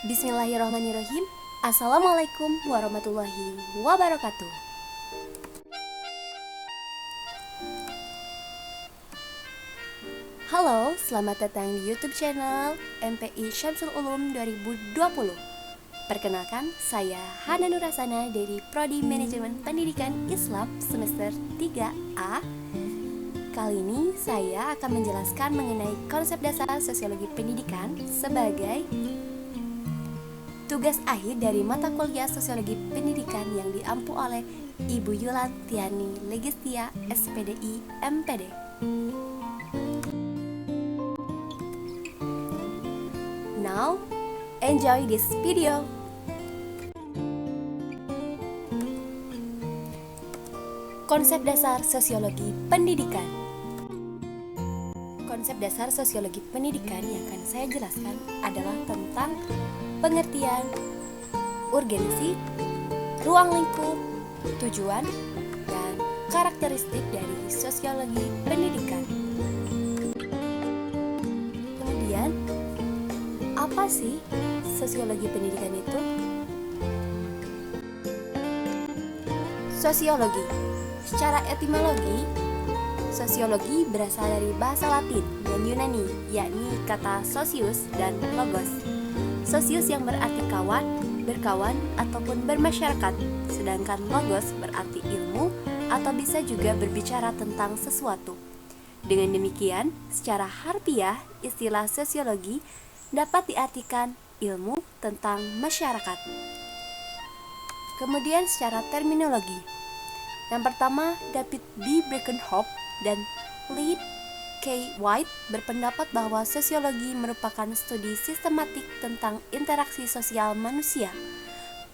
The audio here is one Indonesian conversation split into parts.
Bismillahirrahmanirrahim. Assalamualaikum warahmatullahi wabarakatuh. Halo, selamat datang di YouTube channel MPI Syamsul Ulum 2020. Perkenalkan, saya Hana Nurasana dari Prodi Manajemen Pendidikan Islam semester 3A. Kali ini saya akan menjelaskan mengenai konsep dasar sosiologi pendidikan sebagai tugas akhir dari mata kuliah sosiologi pendidikan yang diampu oleh Ibu Yulantiani Legistia, SPDI, MPD. Now, enjoy this video. Konsep dasar sosiologi pendidikan. Konsep dasar sosiologi pendidikan yang akan saya jelaskan adalah tentang pengertian, urgensi, ruang lingkup, tujuan, dan karakteristik dari sosiologi pendidikan. Kemudian, apa sih sosiologi pendidikan itu? Sosiologi. Secara etimologi, sosiologi berasal dari bahasa Latin dan Yunani, yakni kata socius dan logos. Socius yang berarti kawan, berkawan, ataupun bermasyarakat, sedangkan logos berarti ilmu atau bisa juga berbicara tentang sesuatu. Dengan demikian, secara harfiah, istilah sosiologi dapat diartikan ilmu tentang masyarakat. Kemudian secara terminologi, yang pertama, David B. Breckenhoff dan Lee K. White berpendapat bahwa sosiologi merupakan studi sistematik tentang interaksi sosial manusia.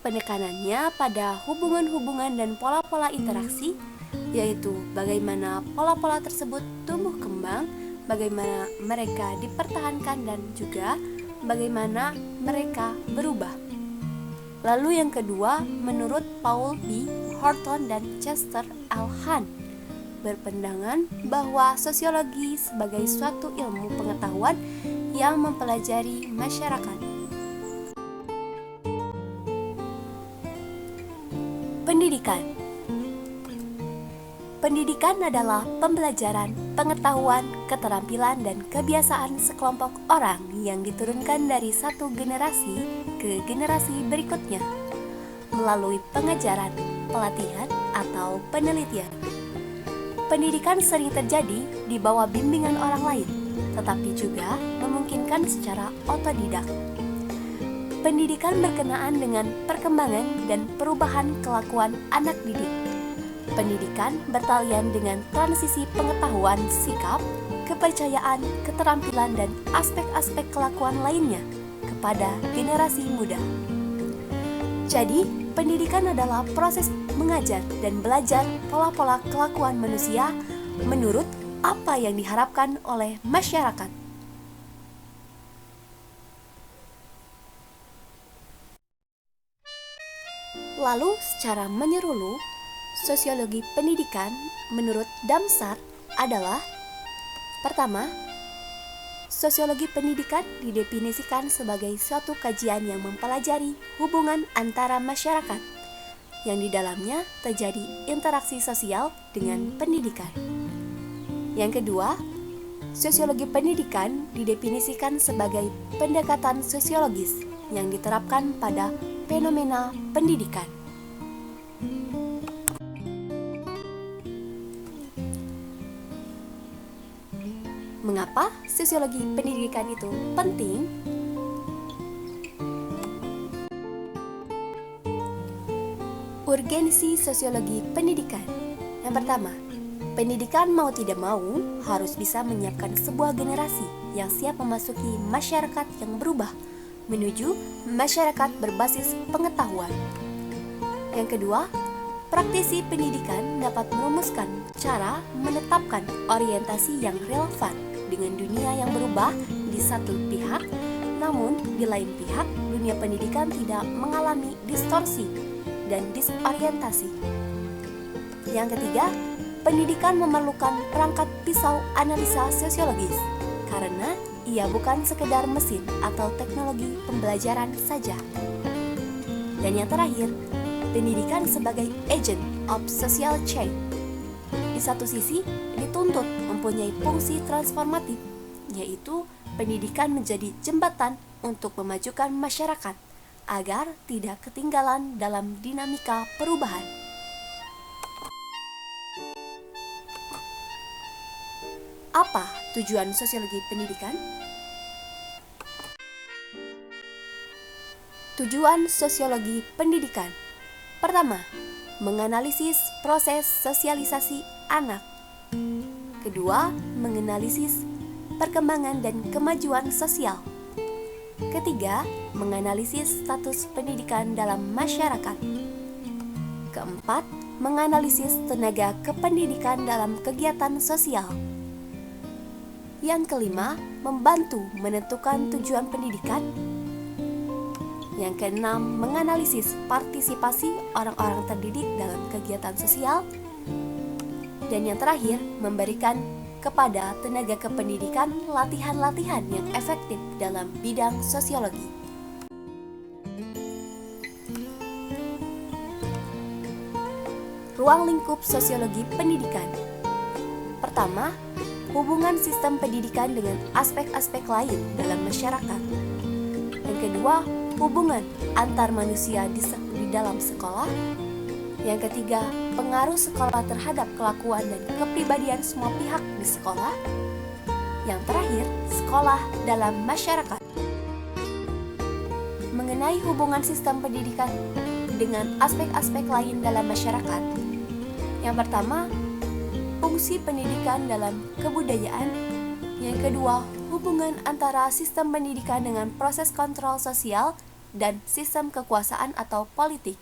Penekanannya pada hubungan-hubungan dan pola-pola interaksi, yaitu bagaimana pola-pola tersebut tumbuh kembang, bagaimana mereka dipertahankan, dan juga bagaimana mereka berubah. Lalu yang kedua, menurut Paul B. Horton dan Chester L. Hunt, berpandangan bahwa sosiologi sebagai suatu ilmu pengetahuan yang mempelajari masyarakat. Pendidikan. Pendidikan adalah pembelajaran, pengetahuan, keterampilan, dan kebiasaan sekelompok orang yang diturunkan dari satu generasi ke generasi berikutnya melalui pengajaran, pelatihan, atau penelitian. Pendidikan sering terjadi di bawah bimbingan orang lain, tetapi juga memungkinkan secara otodidak. Pendidikan berkenaan dengan perkembangan dan perubahan kelakuan anak didik. Pendidikan bertalian dengan transisi pengetahuan, sikap, kepercayaan, keterampilan, dan aspek-aspek kelakuan lainnya kepada generasi muda. Jadi, pendidikan adalah proses mengajar dan belajar pola-pola kelakuan manusia menurut apa yang diharapkan oleh masyarakat. Lalu, secara menyeluruh, sosiologi pendidikan menurut Damsar adalah: pertama, sosiologi pendidikan didefinisikan sebagai suatu kajian yang mempelajari hubungan antara masyarakat, yang di dalamnya terjadi interaksi sosial dengan pendidikan. Yang kedua, sosiologi pendidikan didefinisikan sebagai pendekatan sosiologis yang diterapkan pada fenomena pendidikan. Mengapa sosiologi pendidikan itu penting? Urgensi sosiologi pendidikan. Yang pertama, pendidikan mau tidak mau harus bisa menyiapkan sebuah generasi yang siap memasuki masyarakat yang berubah menuju masyarakat berbasis pengetahuan. Yang kedua, praktisi pendidikan dapat merumuskan cara menetapkan orientasi yang relevan dengan dunia yang berubah di satu pihak, namun di lain pihak dunia pendidikan tidak mengalami distorsi dan disorientasi. Yang ketiga, pendidikan memerlukan perangkat pisau analisa sosiologis karena ia bukan sekedar mesin atau teknologi pembelajaran saja. Dan yang terakhir, pendidikan sebagai agent of social change. Di satu sisi, dituntut mempunyai fungsi transformatif, yaitu pendidikan menjadi jembatan untuk memajukan masyarakat agar tidak ketinggalan dalam dinamika perubahan. Apa tujuan sosiologi pendidikan? Tujuan sosiologi pendidikan. Pertama, menganalisis proses sosialisasi anak. Kedua, menganalisis perkembangan dan kemajuan sosial. Ketiga, menganalisis status pendidikan dalam masyarakat. Keempat, menganalisis tenaga kependidikan dalam kegiatan sosial. Yang kelima, membantu menentukan tujuan pendidikan. Yang keenam, menganalisis partisipasi orang-orang terdidik dalam kegiatan sosial. Dan yang terakhir, memberikan kepada tenaga kependidikan latihan-latihan yang efektif dalam bidang sosiologi. Ruang lingkup sosiologi pendidikan. Pertama, hubungan sistem pendidikan dengan aspek-aspek lain dalam masyarakat. Yang kedua, hubungan antar manusia di dalam sekolah. Yang ketiga, pengaruh sekolah terhadap kelakuan dan kepribadian semua pihak di sekolah. Yang terakhir, sekolah dalam masyarakat. Mengenai hubungan sistem pendidikan dengan aspek-aspek lain dalam masyarakat. Yang pertama, fungsi pendidikan dalam kebudayaan. Yang kedua, hubungan antara sistem pendidikan dengan proses kontrol sosial dan sistem kekuasaan atau politik.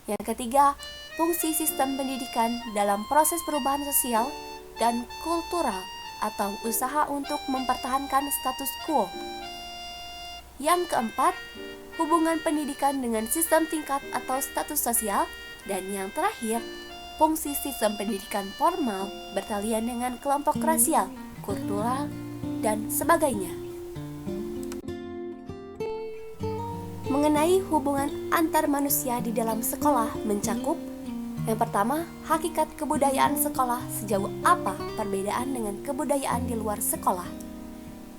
Yang ketiga, fungsi sistem pendidikan dalam proses perubahan sosial dan kultural atau usaha untuk mempertahankan status quo. Yang keempat, hubungan pendidikan dengan sistem tingkat atau status sosial. Dan yang terakhir, fungsi sistem pendidikan formal bertalian dengan kelompok rasial, kultural, dan sebagainya. Mengenai hubungan antar manusia di dalam sekolah mencakup yang pertama, hakikat kebudayaan sekolah sejauh apa perbedaan dengan kebudayaan di luar sekolah.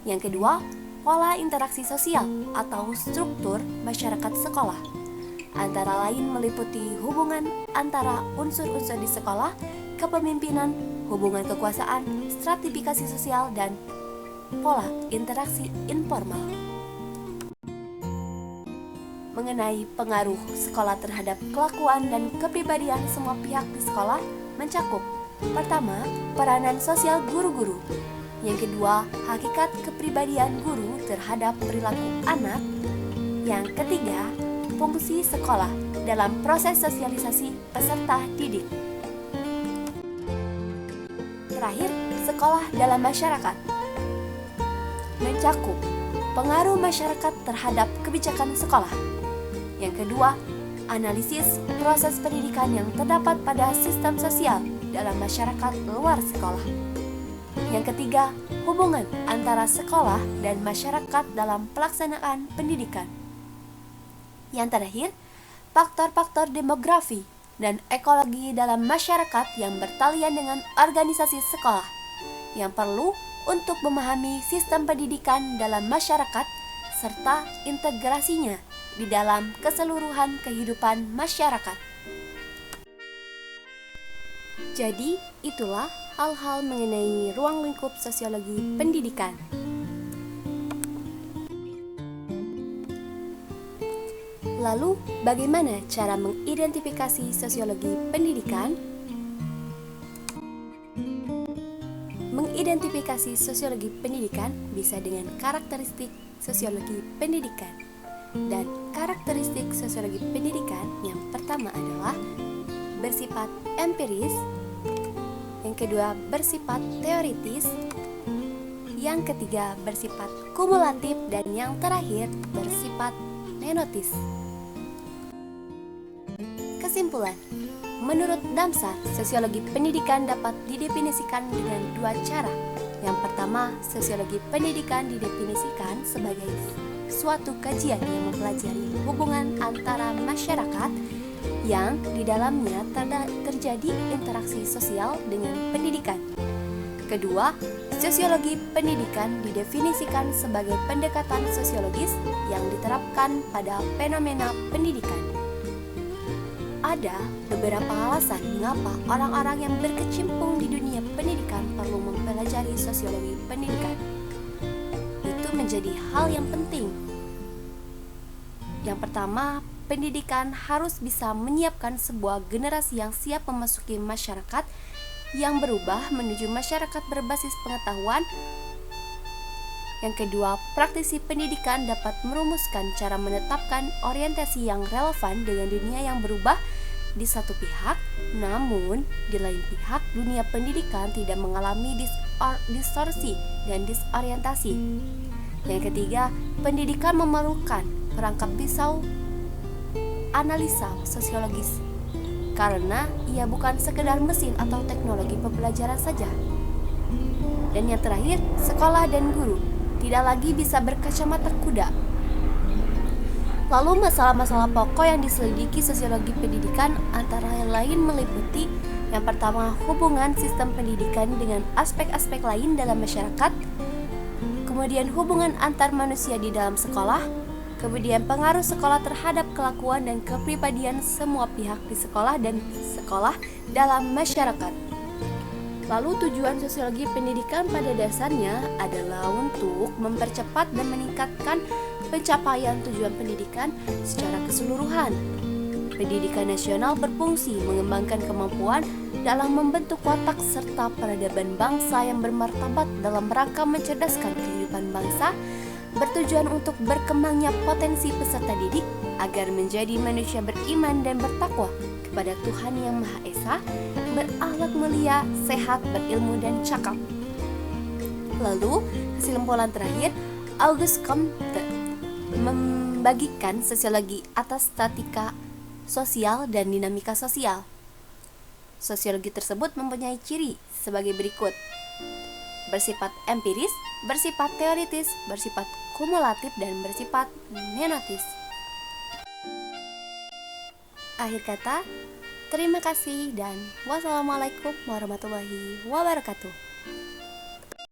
Yang kedua, pola interaksi sosial atau struktur masyarakat sekolah. Antara lain meliputi hubungan antara unsur-unsur di sekolah, kepemimpinan, hubungan kekuasaan, stratifikasi sosial, dan pola interaksi informal. Mengenai pengaruh sekolah terhadap kelakuan dan kepribadian semua pihak di sekolah mencakup pertama, peranan sosial guru-guru. Yang kedua, hakikat kepribadian guru terhadap perilaku anak. Yang ketiga, fungsi sekolah dalam proses sosialisasi peserta didik. Terakhir, sekolah dalam masyarakat mencakup pengaruh masyarakat terhadap kebijakan sekolah. Yang kedua, analisis proses pendidikan yang terdapat pada sistem sosial dalam masyarakat luar sekolah. Yang ketiga, hubungan antara sekolah dan masyarakat dalam pelaksanaan pendidikan. Yang terakhir, faktor-faktor demografi dan ekologi dalam masyarakat yang bertalian dengan organisasi sekolah yang perlu untuk memahami sistem pendidikan dalam masyarakat serta integrasinya di dalam keseluruhan kehidupan masyarakat. Jadi, itulah hal-hal mengenai ruang lingkup sosiologi pendidikan. Lalu, bagaimana cara mengidentifikasi sosiologi pendidikan? Mengidentifikasi sosiologi pendidikan bisa dengan karakteristik sosiologi pendidikan. Dan karakteristik sosiologi pendidikan yang pertama adalah bersifat empiris, yang kedua bersifat teoritis, yang ketiga bersifat kumulatif, dan yang terakhir bersifat nenotis. Kesimpulan, menurut Damsar, sosiologi pendidikan dapat didefinisikan dengan dua cara, Yang pertama, sosiologi pendidikan didefinisikan sebagai suatu kajian yang mempelajari hubungan antara masyarakat yang di dalamnya terjadi interaksi sosial dengan pendidikan. Kedua, sosiologi pendidikan didefinisikan sebagai pendekatan sosiologis yang diterapkan pada fenomena pendidikan. Ada beberapa alasan mengapa orang-orang yang berkecimpung di dunia pendidikan perlu mempelajari sosiologi pendidikan. Itu menjadi hal yang penting. Yang pertama, pendidikan harus bisa menyiapkan sebuah generasi yang siap memasuki masyarakat yang berubah menuju masyarakat berbasis pengetahuan. Yang kedua, praktisi pendidikan dapat merumuskan cara menetapkan orientasi yang relevan dengan dunia yang berubah di satu pihak, namun di lain pihak dunia pendidikan tidak mengalami distorsi dan disorientasi. Yang ketiga, pendidikan memerlukan perangkap pisau analisa sosiologis karena ia bukan sekedar mesin atau teknologi pembelajaran saja. Dan yang terakhir, sekolah dan guru tidak lagi bisa berkacamata kuda. Lalu masalah-masalah pokok yang diselidiki sosiologi pendidikan antara lain meliputi yang pertama, hubungan sistem pendidikan dengan aspek-aspek lain dalam masyarakat, kemudian hubungan antar manusia di dalam sekolah, kemudian pengaruh sekolah terhadap kelakuan dan kepribadian semua pihak di sekolah dan sekolah dalam masyarakat. Lalu tujuan sosiologi pendidikan pada dasarnya adalah untuk mempercepat dan meningkatkan pencapaian tujuan pendidikan secara keseluruhan. Pendidikan nasional berfungsi mengembangkan kemampuan dalam membentuk watak serta peradaban bangsa yang bermartabat dalam rangka mencerdaskan kehidupan bangsa, bertujuan untuk berkembangnya potensi peserta didik agar menjadi manusia beriman dan bertakwa kepada Tuhan Yang Maha Esa, berakhlak mulia, sehat, berilmu dan cakap. Lalu, kesimpulan terakhir, Auguste Comte membagikan sosiologi atas statika sosial dan dinamika sosial. Sosiologi tersebut mempunyai ciri sebagai berikut: bersifat empiris, bersifat teoritis, bersifat kumulatif, dan bersifat menotis. Akhir kata, terima kasih dan wassalamualaikum warahmatullahi wabarakatuh.